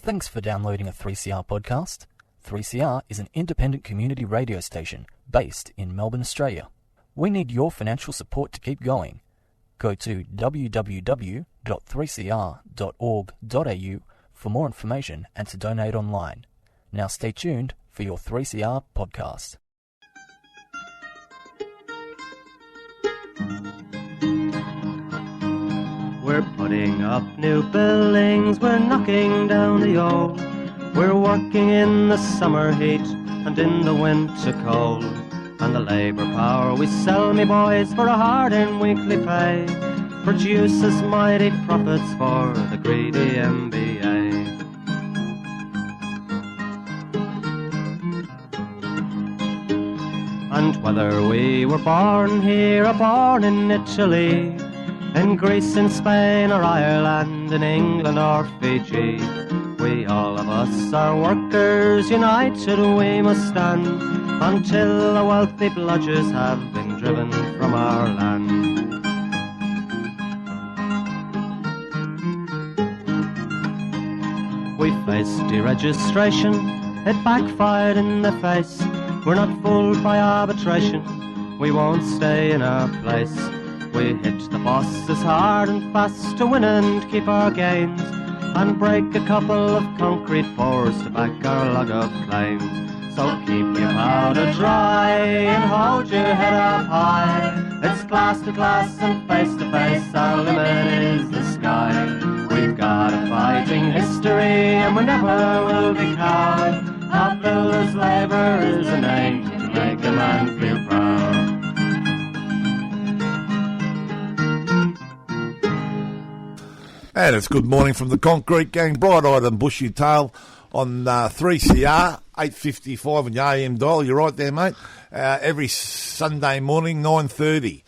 Thanks for downloading a 3CR podcast. 3CR is an independent community radio station based in Melbourne, Australia. We need your financial support to keep going. Go to www.3cr.org.au for more information and to donate online. Now stay tuned for your 3CR podcast. We're putting up new buildings, we're knocking down the old. We're working in the summer heat and in the winter cold. And the labour power we sell, me boys, for a hard-earned weekly pay produces mighty profits for the greedy MBA. And whether we were born here or born in Italy, in Greece, in Spain or Ireland, in England or Fiji, we all of us are workers, united we must stand, until the wealthy bludgers have been driven from our land. We faced deregistration, it backfired in the face. We're not fooled by arbitration, we won't stay in our place. We hit the bosses hard and fast to win and keep our gains, and break a couple of concrete pours to back our log of claims. So keep your powder dry and hold your head up high. It's class to class and face to face, our limit is the sky. We've got a fighting history and we never will be cowed. Our builders' labour is a name to make a man feel proud. And it's good morning from the Concrete Gang, bright-eyed and bushy-tailed on 3CR, 8:55 on your AM dial. You're right there, mate. Every Sunday morning, 9:30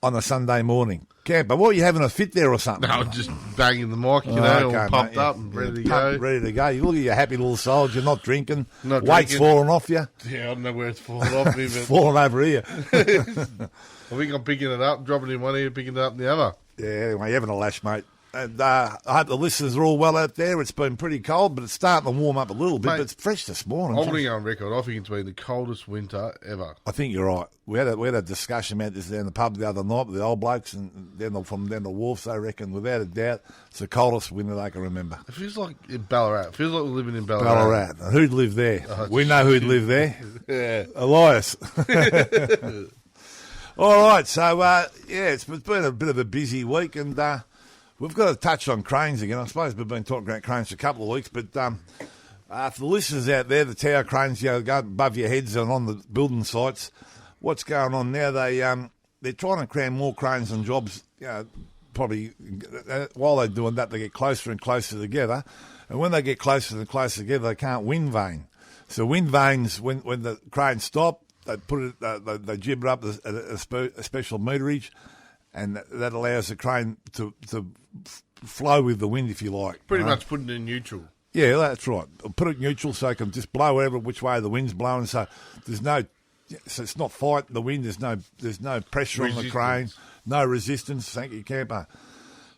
on a Sunday morning. Camper, what, are you having a fit there or something? No, just banging the mic, all pumped up and ready to go. Ready to go. You look at your happy little soul. You're not drinking. Weight's drinking. falling off you. Yeah, I don't know where it's falling off me. It's falling over here. I think I'm picking it up, dropping it in one ear, picking it up in the other. Yeah, anyway, you're having a lash, mate. And I hope the listeners are all well out there. It's been pretty cold, but it's starting to warm up a little bit. But it's fresh this morning. I'm going to go on record. I think it's been the coldest winter ever. I think you're right. We had a discussion about this down the pub the other night with the old blokes and from down the wharfs. They reckon, without a doubt, it's the coldest winter they can remember. It feels like in Ballarat. It feels like we're living in Ballarat. Ballarat. And who'd live there? We know who'd live there. Yeah. Elias. All right. So, it's been a bit of a busy week, and we've got to touch on cranes again. I suppose we've been talking about cranes for a couple of weeks, but for the listeners out there, the tower cranes, go above your heads and on the building sites. What's going on now? They're trying to cram more cranes on jobs. Probably while they're doing that, they get closer and closer together, and when they get closer and closer together, they can't wind vane. So wind vanes, when the cranes stop, they put it, they jib it up a special meterage. And that allows the crane to flow with the wind, if you like. Pretty much put it in neutral. Yeah, that's right. Put it in neutral so it can just blow whatever which way the wind's blowing. So so it's not fighting the wind. There's no pressure on the crane, no resistance. Thank you, Camper.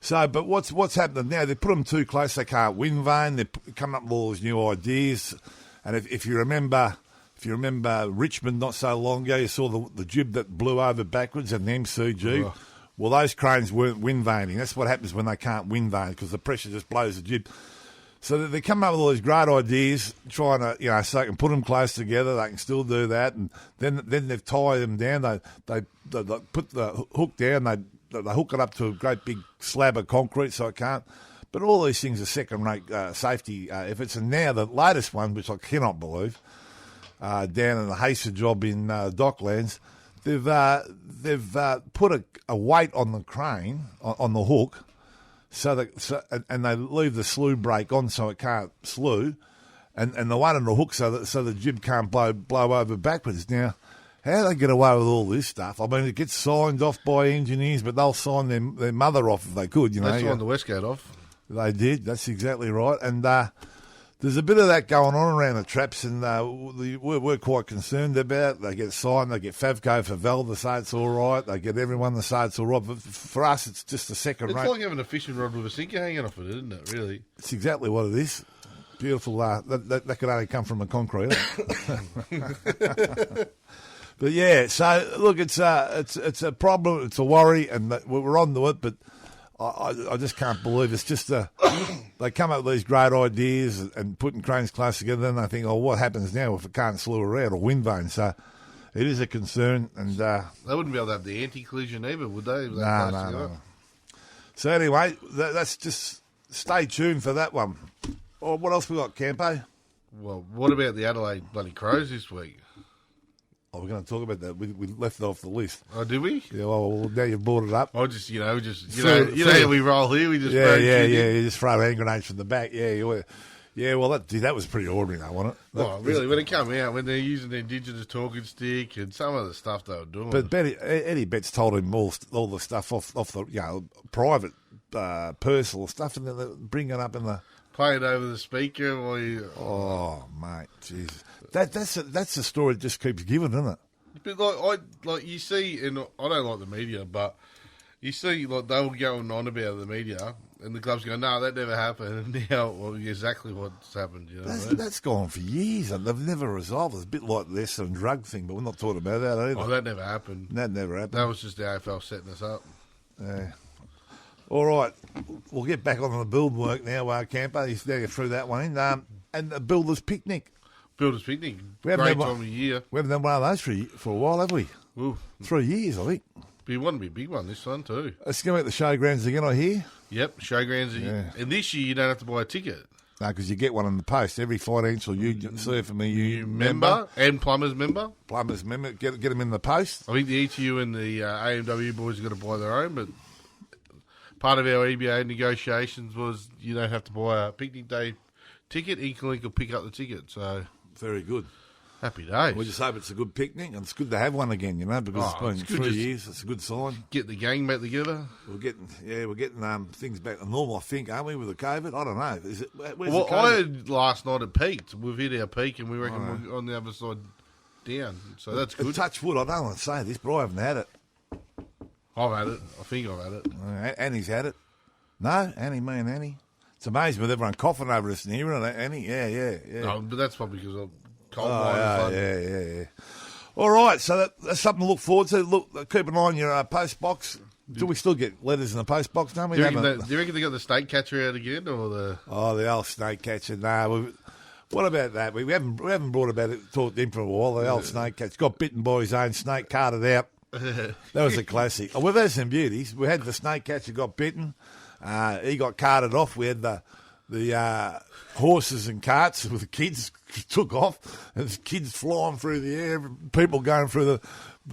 So, but what's happening now? They put them too close. They can't wind vane. They're coming up with all these new ideas. And if you remember Richmond not so long ago, you saw the jib that blew over backwards and the MCG. Oh. Well, those cranes weren't wind vaning. That's what happens when they can't wind vane, because the pressure just blows the jib. So they come up with all these great ideas, trying to, so they can put them close together. They can still do that, and then they've tied them down. They put the hook down. They hook it up to a great big slab of concrete so it can't. But all these things are second-rate safety efforts. And now the latest one, which I cannot believe, down in the Hacer job in Docklands. They've put a weight on the crane, on the hook, and they leave the slew brake on so it can't slew, and the one on the hook so the jib can't blow over backwards. Now, how do they get away with all this stuff? I mean, it gets signed off by engineers, but they'll sign their mother off if they could. They signed the Westgate off. They did. That's exactly right. And There's a bit of that going on around the traps, and we're quite concerned about it. They get signed, they get Favco for Val to say it's all right, they get everyone to say it's all right, but for us it's just a second rate. It's like having a fishing rod with a sinker hanging off it, isn't it, really? It's exactly what it is. Beautiful. That could only come from a concrete. But yeah, so look, it's a problem, it's a worry, and we're on to it, but I just can't believe it's just they come up with these great ideas and putting cranes close together, and they think, oh, what happens now if it can't slew her out or wind vane? So it is a concern, and they wouldn't be able to have the anti-collision either, would they? No. So anyway, that's just stay tuned for that one. Oh, what else we got, Campo? Well, what about the Adelaide bloody Crows this week? Oh, we're going to talk about that. We left it off the list. Oh, did we? Yeah. Well, now you've brought it up. I just you know how we roll here. We just You just throw hand grenades from the back. Yeah. Well, that was pretty ordinary, though, wasn't it? Oh, really? When it came out, when they're using the Indigenous talking stick and some of the stuff they were doing. But Eddie Betts told him all the stuff off the private, personal stuff, and then they bring it up in the. Play it over the speaker. Oh, mate, Jesus. That's a story that just keeps giving, isn't it? But you see, and I don't like the media, but you see, like they were going on about the media, and the clubs go, "No, that never happened." And now, well, exactly what's happened. You know that's gone for years, and they've never resolved it. It's a bit like the Essendon drug thing, but we're not talking about that either. Oh, that never happened. That was just the AFL setting us up. Yeah. All right, we'll get back on the build work now, Campo. Now you're through that one. And the Builders' Picnic. Builders' Picnic. Great time of year. We haven't done one of those for a while, have we? Ooh. 3 years, I think. But you want to be a big one this one too. It's going to be at the showgrounds again, I hear. Yep, showgrounds. Yeah. And this year you don't have to buy a ticket. No, because you get one in the post. Every financial CFMMEU member. And plumbers member. Plumbers member. Get them in the post. I think the ETU and the AMW boys are going to buy their own, but part of our EBA negotiations was you don't have to buy a picnic day ticket. Inklink will pick up the ticket. So very good. Happy days. We just hope it's a good picnic, and it's good to have one again, because it's been 3 years. It's a good sign. Get the gang back together. We're getting things back to normal, I think, aren't we, with the COVID? I don't know. Is it? Where's well, the COVID? I heard last night it peaked. We've hit our peak, and we reckon we're on the other side down. So that's good. Touch wood. I don't want to say this, but I haven't had it. I've had it. I think I've had it. Annie's had it. No, Annie, me and Annie. It's amazing with everyone coughing over us in here, isn't it, Annie? Yeah. No, but that's probably because of cold wine. Yeah. All right, so that's something to look forward to. Look, keep an eye on your post box. Do we still get letters in the post box, don't we? Do you reckon they got the snake catcher out again, or the? Oh, the old snake catcher. No, what about that? We haven't brought about it, talked to him for a while. The old snake catcher got bitten by his own snake, carted out. That was a classic. We've had some beauties. We had the snake catcher got bitten. He got carted off. We had the horses and carts with the kids took off, and there's kids flying through the air, people going through the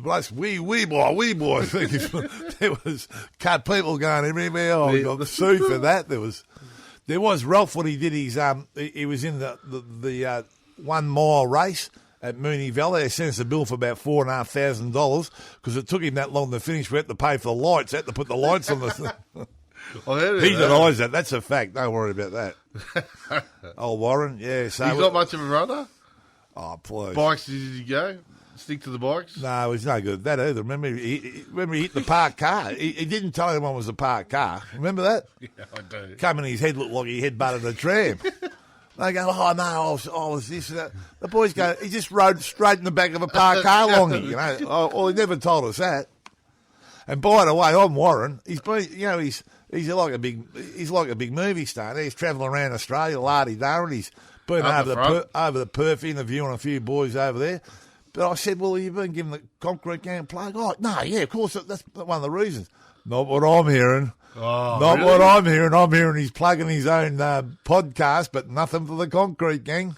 place. Wee boy. There was people going everywhere. Oh, we got sued for that. There was Ralph when he did his he was in the 1 mile race at Mooney Valley. They sent us a bill for about $4,500 because it took him that long to finish. We had to pay for the lights. Had to put the lights on the. He denies that. That's a fact. Don't worry about that. Old Warren, yeah. So he's not much of a runner. Oh, please. Bikes, did he go? Stick to the bikes? No, he's no good at that either. Remember, he hit the parked car. He didn't tell anyone it was a parked car. Remember that? Yeah, I do. Came in his head, looked like he head-butted a tram. They go, oh, no, I was this and that. The boys go, he just rode straight in the back of a parked car, Longy. You know? Well, he never told us that. And by the way, I'm Warren. He's like a big movie star. He's travelling around Australia, lardy-darren. He's been over the Perth interviewing a few boys over there. But I said, well, you've been given the concrete gang plug. Oh, no, yeah, of course, that's one of the reasons. Not what I'm hearing. Oh, Not really? what I'm hearing. I'm hearing he's plugging his own podcast, but nothing for the concrete gang.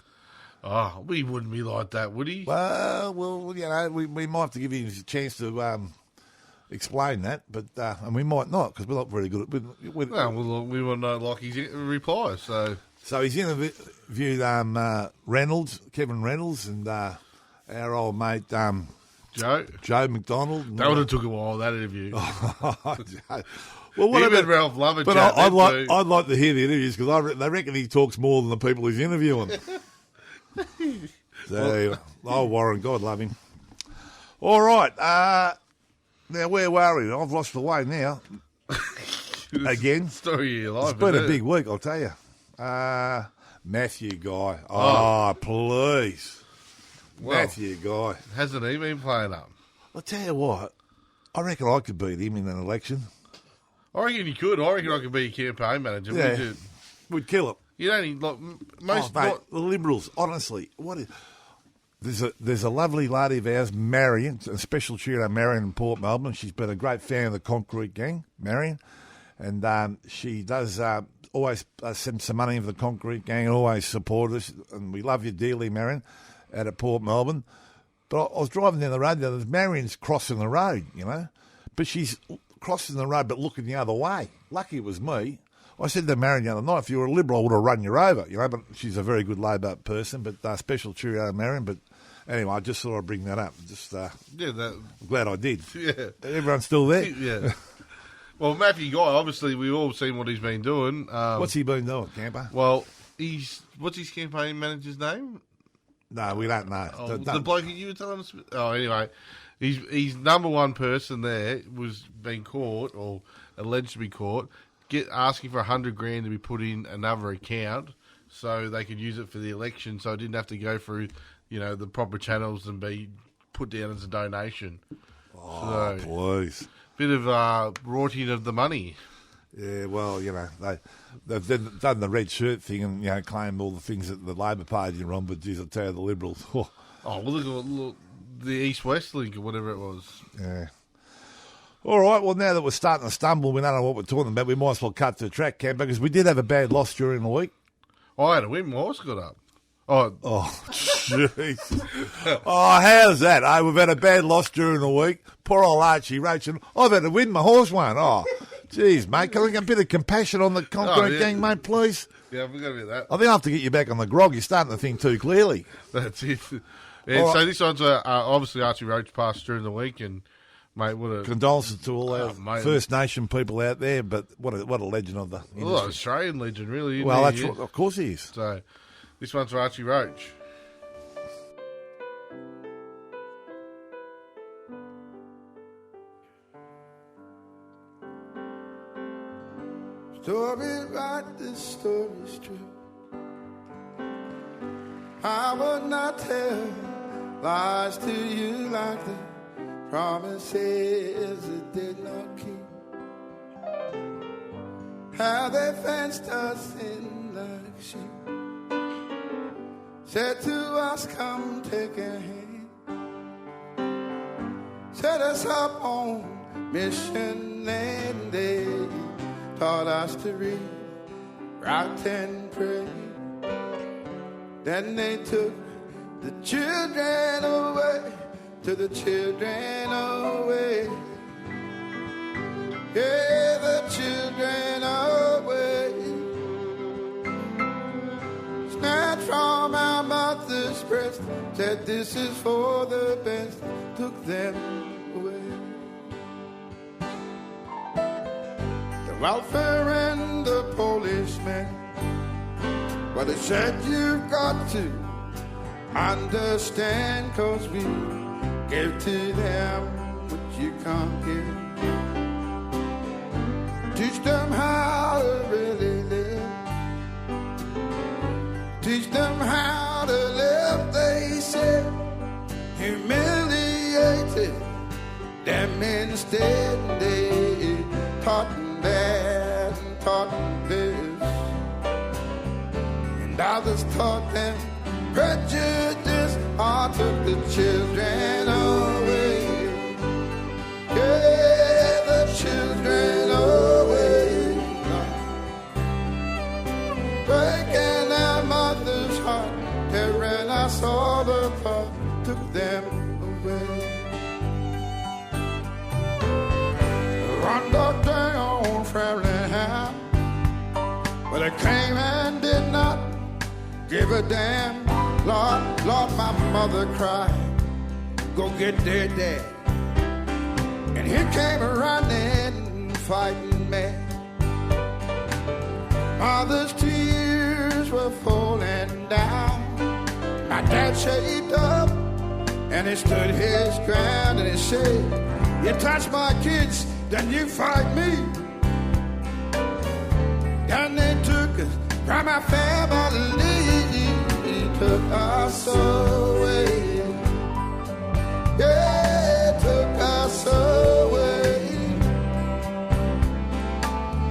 Oh, we wouldn't be like that, would he? Well, you know, we might have to give him a chance to explain that, but and we might not because we're not very good at we want to know like his replies. So he's interviewed Kevin Reynolds, and our old mate Joe McDonald. That would have took a while, that interview. Well, what Him about and Ralph love it. But I'd like to hear the interviews because they reckon he talks more than the people he's interviewing. So, Warren, God love him. All right. Now, where were we? I've lost the way now. Again. Story of your life. It's been a big week, I'll tell you. Matthew Guy. Oh, please. Well, Matthew Guy. Hasn't he been playing up? I'll tell you what. I reckon I could beat him in an election. I reckon you could. I reckon I could be your campaign manager. Yeah. We'd kill him. You don't need, like, most... mate, the Liberals, honestly, there's a lovely lady of ours, Marion, a special cheer, Marion in Port Melbourne. She's been a great fan of the Concrete Gang, Marion, and she does always send some money for the Concrete Gang and always support us, and we love you dearly, Marion, out at Port Melbourne. But I was driving down the road, there's Marion's crossing the road, you know, but she's crossing the road but looking the other way. Lucky it was me. I said to Marion the other night, if you were a Liberal, I would have run you over, you know, but she's a very good Labor person, but special cheerio, Marion. But anyway, I just thought I'd bring that up. I'm glad I did. Yeah. Everyone's still there? Yeah. Well, Matthew Guy, obviously, we've all seen what he's been doing. What's he been doing, Camper? Well, what's his campaign manager's name? No, we don't know. The bloke you were telling us... Oh, anyway, he's number one person there was being caught, or alleged to be caught, asking for $100,000 to be put in another account so they could use it for the election, so it didn't have to go through, you know, the proper channels and be put down as a donation. Oh, please. Bit of rorting of the money. Yeah, well, you know, they've done the red shirt thing and, you know, claimed all the things that the Labor Party are on, but geez, I'll tell you, the Liberals. Oh, well, look, the East-West link or whatever it was. Yeah. All right, well, now that we're starting to stumble, we don't know what we're talking about, we might as well cut to the track, Cam, because we did have a bad loss during the week. I had a win. My horse got up. Oh, jeez. How's that? Oh, we've had a bad loss during the week. Poor old Archie Roach. And I've had a win. My horse won. Oh, jeez, mate. Can I get a bit of compassion on the Concrete Gang, mate, please? Yeah, I forgot about that. I think I have to get you back on the grog. You're starting to think too clearly. That's it. Yeah, so this one's obviously Archie Roach passed during the week, and mate, what a condolences to all our First Nation people out there. But what a legend of the industry. Well, Australian legend, really. Well, that's what, of course he is. So this one's for Archie Roach. Story right, this story's true. I would not tell lies to you like the promises it did not keep. How they fenced us in like sheep. Said to us, come take a hand. Set us up on mission and they taught us to read, write and pray. Then they took the children away, took the children away. Yeah, the children away. Snatched from our mother's breast, said this is for the best, took them away. Welfare and the policemen, well, they said you've got to understand, 'cause we give to them what you can't give. Teach them how to really live. Teach them how to live, they said. Humiliated them instead, they taught that and taught this, and others taught them prejudice. I took the children away. Yeah, the children away. Breaking our mother's heart, tearing us all apart, took them away. Run dog down Framingham, but they came and did not give a damn. Lord, Lord, my mother cried, go get their dad. And he came running, fighting me. Mother's tears were falling down. My dad shaped up and he stood his ground and he said, "You touch my kids, then you fight me." And they took us from our family, took us away. Yeah, took us away.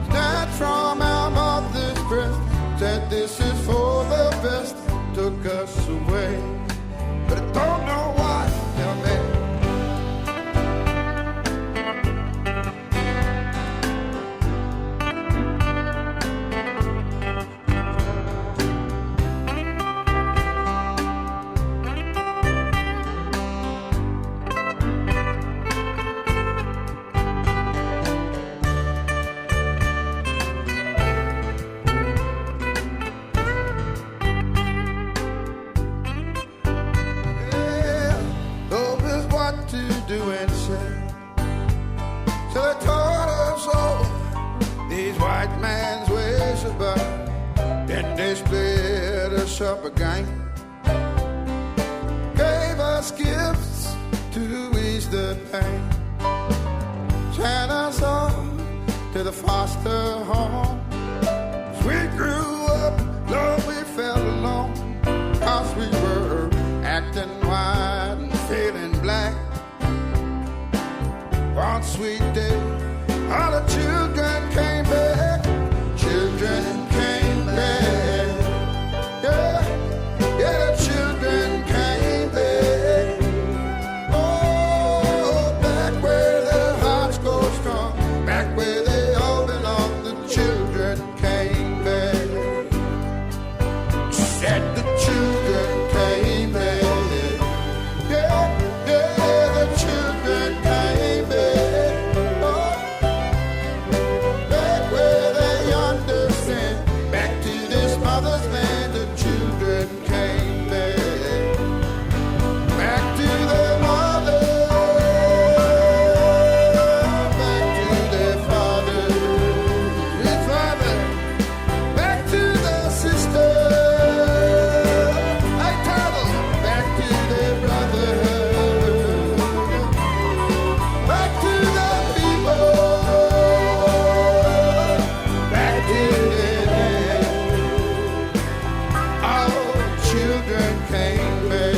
Snatched from our mother's breast, said this is for the best, took us away. But I don't know why, tell me. Up again, gave us gifts to ease the pain, sent us on to the foster home. As we grew up, Lord, we felt alone, 'cause we were acting white and feeling black. One sweet day, all the children came back. Children came back. Yeah, the children came back. Oh, back where their hearts go strong, back where they all belong. The children came back. Said the children came back. Yeah, yeah, the children came back. Oh, back where they understand, back to this mother's land. The children came back, back to their mother, back to their father, his father, back to their sister, I tell back to their brother, back to their people, back to their land. Our children came back.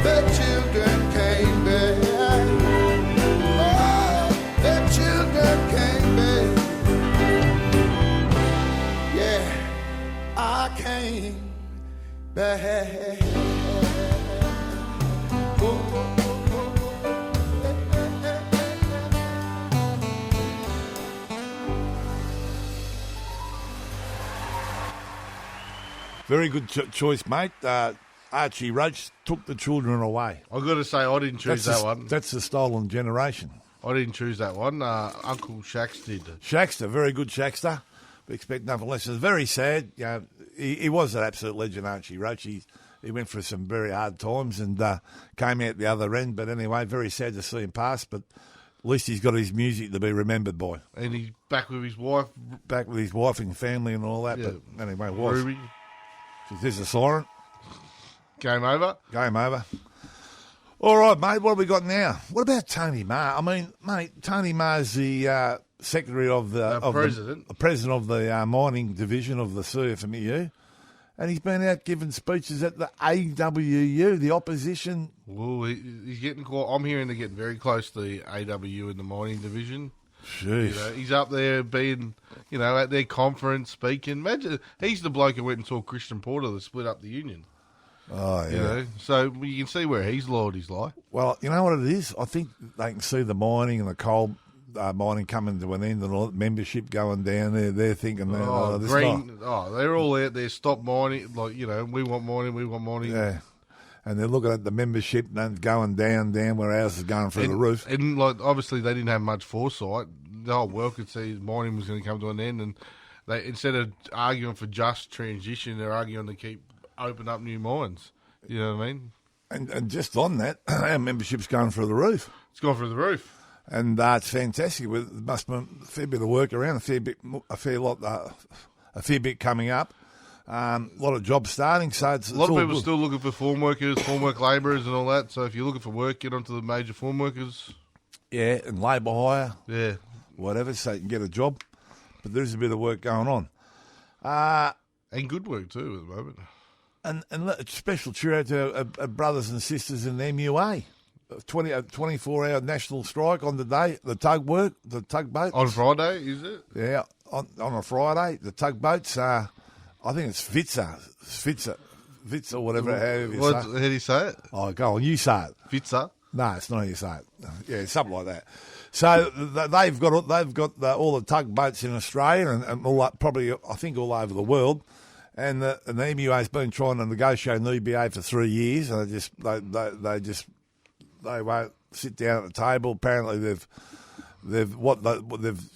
The children came back. Oh, the children came back. Yeah, I came back. Very good choice, mate. Archie Roach took the children away. I've got to say, I didn't choose that one. That's the stolen generation. I didn't choose that one. Uncle Shax did. Shaxter, very good Shaxter. We expect nothing less. It's very sad. You know, he was an absolute legend, Archie Roach. He went through some very hard times and came out the other end. But anyway, very sad to see him pass. But at least he's got his music to be remembered by. And he's back with his wife. Back with his wife and family and all that. Yeah. But anyway, was. Ruby. There's a siren. Game over. Game over. All right, mate, what have we got now? What about Tony Marr? I mean, mate, Tony Marr's the secretary of the... president. The president of the mining division of the CFMMEU. And he's been out giving speeches at the AWU, the opposition. Well, he's getting caught. I'm hearing they're getting very close to the AWU in the mining division. Jeez. You know, he's up there being, at their conference speaking. Imagine, he's the bloke who went and saw Christian Porter that split up the union. Oh, yeah. So you can see where he's lowered his life. Well, you know what it is? I think they can see the mining and the coal mining coming to an end and all that membership going down there. They're thinking, they're all out there, stop mining. Like, we want mining. Yeah. And they're looking at the membership and going down where ours is going through the roof. And obviously they didn't have much foresight. The whole world could see mining was going to come to an end, and they, instead of arguing for just transition, they're arguing to open up new mines. You know what I mean? And just on that, our membership's going through the roof. It's gone through the roof. And it's fantastic. There must be a fair bit of work around, a fair bit coming up. A lot of jobs starting. So it's a lot of people good. still looking for form work labourers and all that. So if you're looking for work, get onto the major form workers. Yeah, and labour hire. Yeah. Whatever, so you can get a job. But there is a bit of work going on. And good work too at the moment. And special cheer out to our brothers and sisters in the MUA. 24-hour national strike on the day, the tugboat. On Friday, is it? Yeah, on a Friday. The tugboats, I think it's Vitsa, whatever, however you say it. How do you say it? Oh, go on, you say it. Vitsa? No, it's not how you say it. Yeah, something like that. So they've got all the tugboats in Australia and all that, probably I think all over the world, and the MUA's been trying to negotiate an EBA for 3 years, and they won't sit down at the table. Apparently they've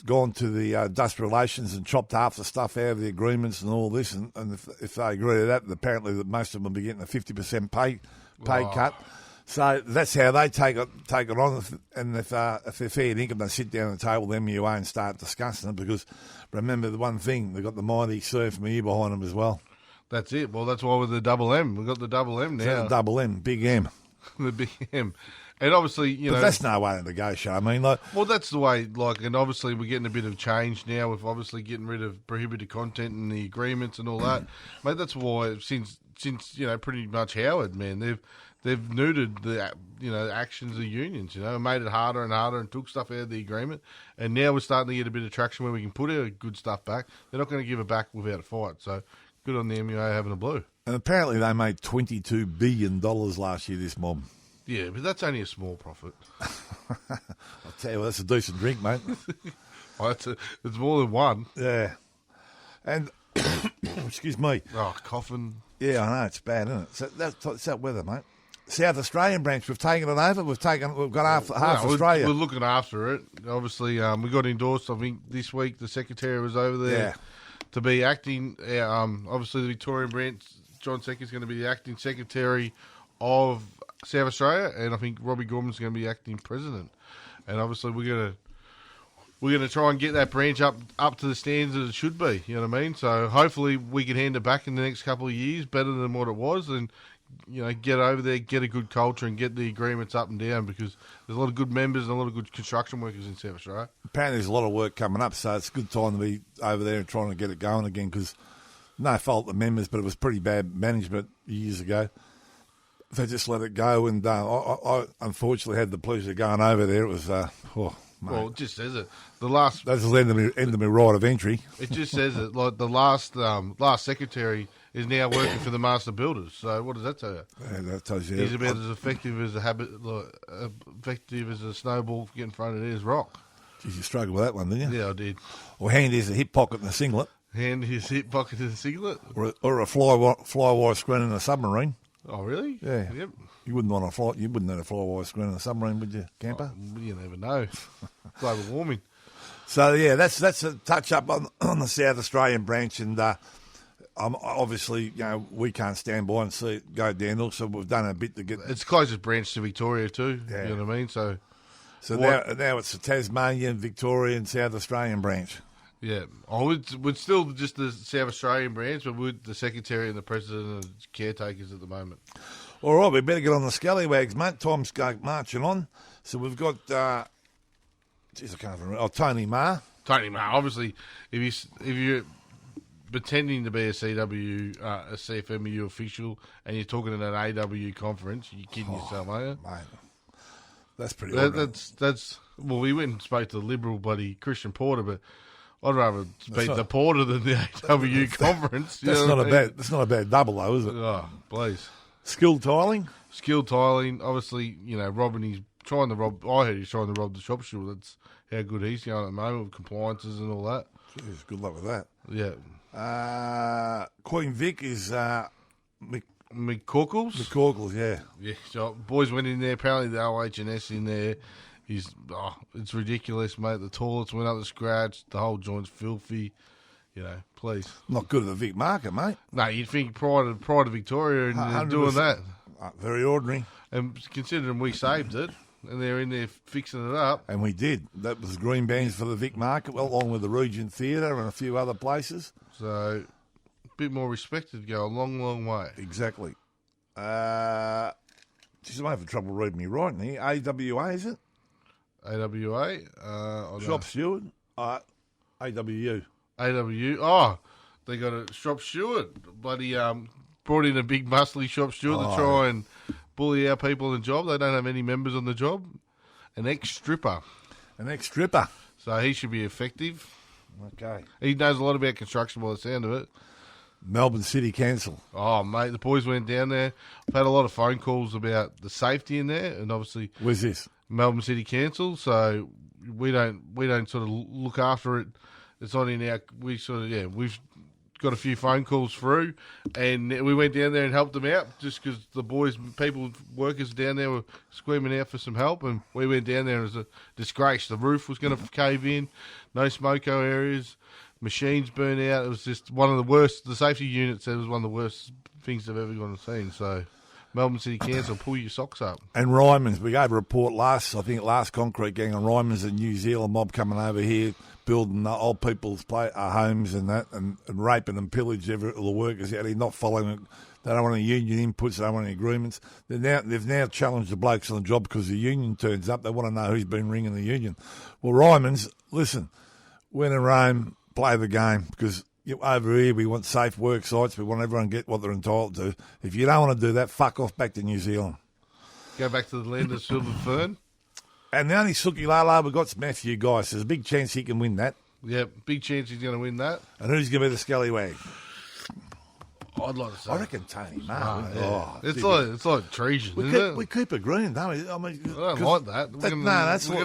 gone to the industrial relations and chopped half the stuff out of the agreements and all this, and if they agree to that, apparently that most of them will be getting a 50% pay cut. So that's how they take it on. And if they're fair income, they sit down at the table, the MUA, and start discussing it. Because remember the one thing, they've got the mighty CFMMEU behind them as well. That's it. Well, that's why with the double M, we've got the double M now. So the double M, big M. The big M. And obviously, but that's no way to negotiate. I mean, well, that's the way. And obviously, we're getting a bit of change now with obviously getting rid of prohibited content and the agreements and all that. Mate, that's why since pretty much Howard, man, they've neutered the actions of unions, and made it harder and harder and took stuff out of the agreement. And now we're starting to get a bit of traction where we can put our good stuff back. They're not going to give it back without a fight. So good on the MUA having a blue. And apparently they made $22 billion last year, this mob. Yeah, but that's only a small profit. I'll tell you, that's a decent drink, mate. It's more than one. Yeah. And, excuse me. Oh, coughing. Yeah, I know, it's bad, isn't it? So it's that weather, mate. South Australian branch, we've taken it over. We've got half Australia. We're looking after it. Obviously, we got endorsed. I think this week the secretary was over there to be acting. Obviously, the Victorian branch, John Seck is going to be the acting secretary of South Australia, and I think Robbie Gorman's going to be acting president. And obviously, we're going to try and get that branch up to the standards that it should be. You know what I mean? So hopefully, we can hand it back in the next couple of years better than what it was, and get over there, get a good culture, and get the agreements up and down, because there's a lot of good members and a lot of good construction workers in South Australia. Apparently there's a lot of work coming up, so it's a good time to be over there and trying to get it going again, because no fault of the members, but it was pretty bad management years ago. They just let it go, and I unfortunately had the pleasure of going over there. It was, mate. Well, it just says it. That's the end of my right of entry. It just says it. Like the last secretary is now working for the master builders. So what does that tell you? Yeah, that tells you. He's about as effective as a snowball getting thrown at his rock. Geez, you struggled with that one, didn't you? Yeah, I did. Or hand his hip pocket in a singlet. Hand his hip pocket in a singlet? Or a fly-wire screen in a submarine. Oh, really? Yeah. Yep. You wouldn't have a fly-wire screen in a submarine, would you, camper? Oh, you never know. Global warming. So yeah, that's a touch up on the South Australian branch, and obviously we can't stand by and see it go down. So we've done a bit to get. It's closest branch to Victoria too. Yeah. You know what I mean? So now it's the Tasmanian, Victorian, South Australian branch. Yeah, I would still just the South Australian branch, but with the secretary and the president and caretakers at the moment. All right, we better get on the scallywags, mate. Time's marching on. So we've got, I can't remember. Tony Marr. Tony Marr. Obviously, if you're pretending to be a CFMMEU official and you're talking at an AW conference, you're kidding yourself, aren't you? Mate, that's pretty. That's well, we went and spoke to the Liberal buddy Christian Porter, but I'd rather speak to Porter than the AW conference. That's not a bad double though, is it? Oh, please. Skilled tiling. Obviously, robbing. He's trying to rob. I heard he's trying to rob the shop steward. That's how good he's going at the moment with compliances and all that. Jeez, good luck with that. Yeah. Queen Vic is McCorkles. McCorkles, yeah. Yeah. So boys went in there. Apparently the OH&S in there. It's ridiculous, mate. The toilets went up to scratch. The whole joint's filthy. Please. Not good at the Vic market, mate. No, you'd think prior to Victoria and doing that. Very ordinary. And considering we saved it, and they're in there fixing it up. And we did. That was green bands for the Vic Market, well, along with the Regent Theatre and a few other places. So, a bit more respect would go a long, long way. Exactly. Geez, I'm having trouble reading me writing here. AWA, is it? AWA? Shop Steward? AWU. AWU. Oh, they got a shop steward. Bloody brought in a big muscly shop steward to try and bully our people on the job. They don't have any members on the job. An ex-stripper. An ex-stripper. So he should be effective. Okay. He knows a lot about construction by the sound of it. Melbourne City Council. Oh, mate, the boys went down there. I've had a lot of phone calls about the safety in there, and obviously... Where's this? Melbourne City Council, so we don't sort of look after it. It's not in our... we've got a few phone calls through, and we went down there and helped them out just because the boys, workers down there were screaming out for some help, and we went down there and it was a disgrace. The roof was going to cave in, no smoko areas, machines burn out. It was just one of the worst. The safety unit said it was one of the worst things they've ever gone to see. So, Melbourne City Council, pull your socks up. And Ryman's, we gave a report last concrete gang on Ryman's, a New Zealand mob coming over here, building old people's homes and that, and raping and pillage all the workers out here, not following it. They don't want any union inputs, they don't want any agreements. They've now challenged the blokes on the job because the union turns up. They want to know who's been ringing the union. Well, Ryman's, listen, when in Rome, play the game, because over here we want safe work sites. We want everyone to get what they're entitled to. If you don't want to do that, fuck off back to New Zealand. Go back to the land of silver fern. And the only Sookie Lala we've got is Matthew Guy. So there's a big chance he can win that. Yeah, big chance he's going to win that. And who's going to be the scallywag? I'd like to say. I reckon Tony Marr. It's like treason, isn't it? We keep agreeing, don't we? I mean, I don't like that. We're going to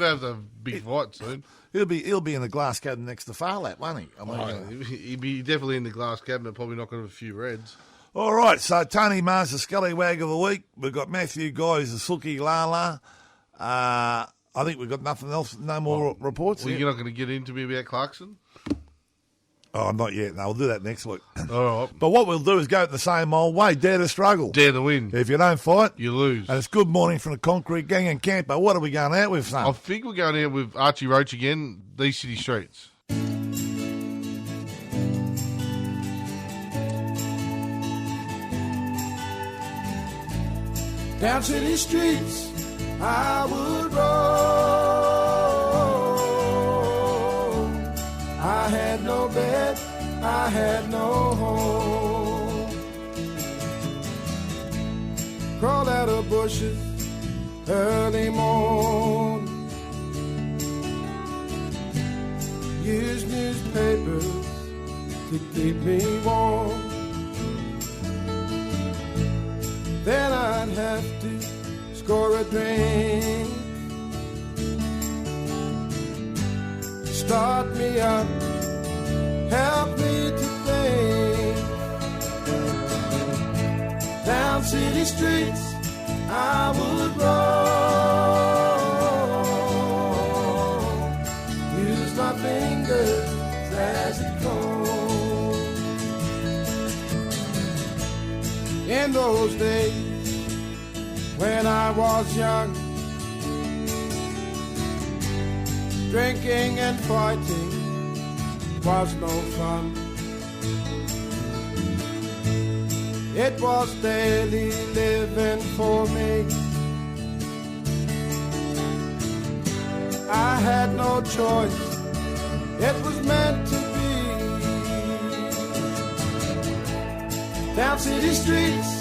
have the big fight soon. He'll be in the glass cabinet next to Farlap, won't he? I mean, he'd be definitely in the glass cabinet, probably not going to have a few reds. All right, so Tony Marr's the scallywag of the week. We've got Matthew Guy as the Sookie Lala. I think we've got nothing else, no more reports. Well, you're not going to get into me about Clarkson? Oh, not yet. No, we'll do that next week. All right. But what we'll do is go the same old way. Dare to struggle. Dare to win. If you don't fight, you lose. And it's good morning from the Concrete Gang and Camper. What are we going out with, son? I think we're going out with Archie Roach again, These City Streets. Down city streets I would roll. I had no bed, I had no home. Crawled out of bushes early morn. Used newspapers to keep me warm. Then I'd have to score a drink, start me up, help me to think. Down city streets I would roll, use my fingers as it goes. In those days when I was young, drinking and fighting was no fun. It was daily living for me. I had no choice, it was meant to be. Down city streets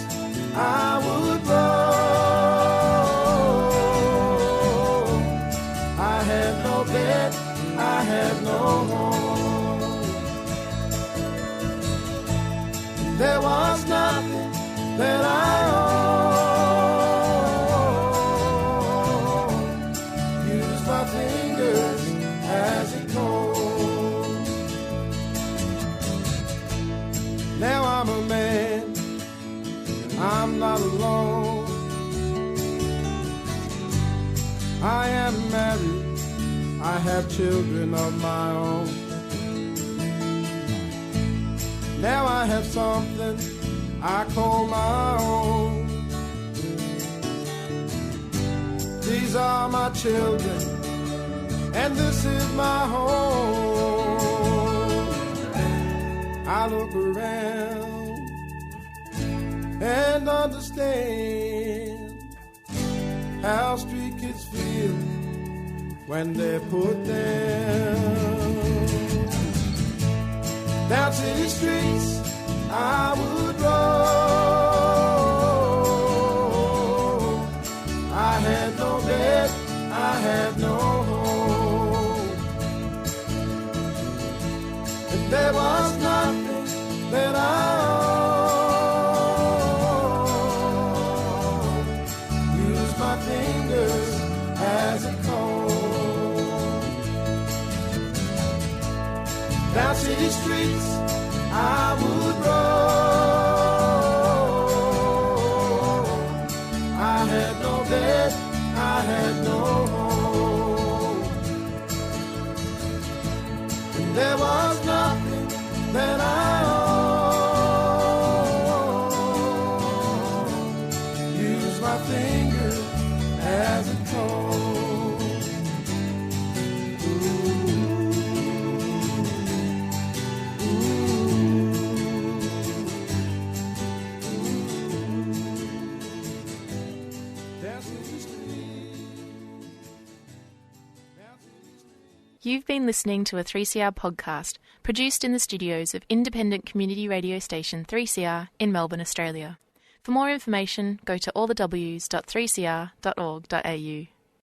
I would roll. I had no bed, I had no home. There was nothing that I owned. Use my fingers as it goes. Now I'm a man, I'm not alone. I am married, I have children of my own. Now I have something I call my own. These These are my children, and this is my home. I look around and understand how street kids feel when they're put down. Down city streets I would roll. I had no bed, I had no home, and there was nothing that I owned. Use my fingers as a comb. Down city streets I would roll. I had no bed, I had no home, and there was nothing that I owned. Use my finger as a comb. You've been listening to a 3CR podcast produced in the studios of independent community radio station 3CR in Melbourne, Australia. For more information, go to allthews.3cr.org.au.